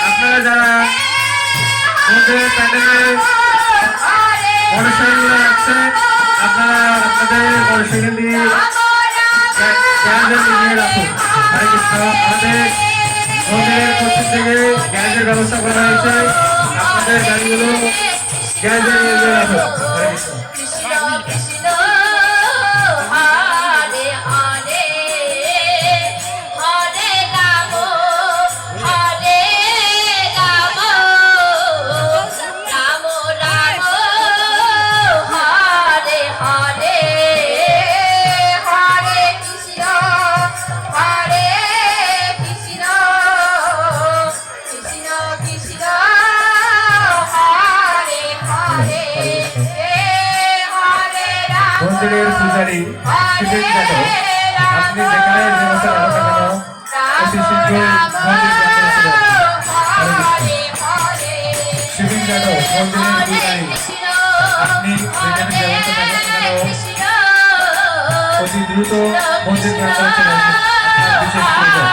আপনারা যারা মন্দিরের প্যান্ডেলে মনসাগুলো রাখছেন আপনারা আপনাদের মনসাকে নিয়ে গ্যারেজে নিয়ে রাখুন। হরে কৃষ্ণ। আমাদের মন্দিরের পশ্চিম থেকে গ্যারেজের ব্যবস্থা করা হয়েছে, আপনাদের গাড়িগুলো গ্যারেজে নিয়ে রাখুন। হরে কৃষ্ণ। মন্দিরের পূজারী শিবির যাদব, আপনি যেখানে ব্যবস্থা রাখা কেন অতি শীঘ্রই শিবির যাদব মন্দিরের পূজারী, আপনি যেখানে ব্যবস্থা রাখা কেন অতি দ্রুত মন্দির প্রাঙ্গণে চলে আসুন। বিশেষ প্রয়োজন।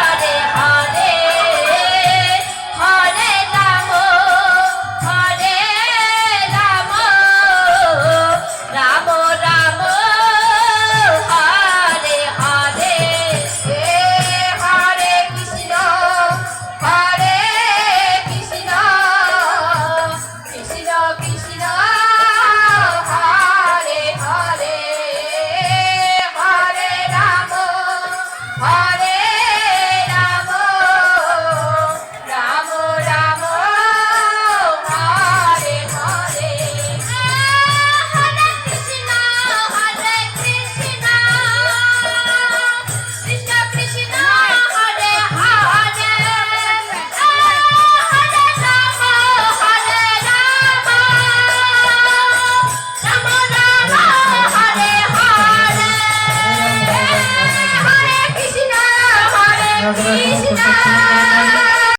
Gracias.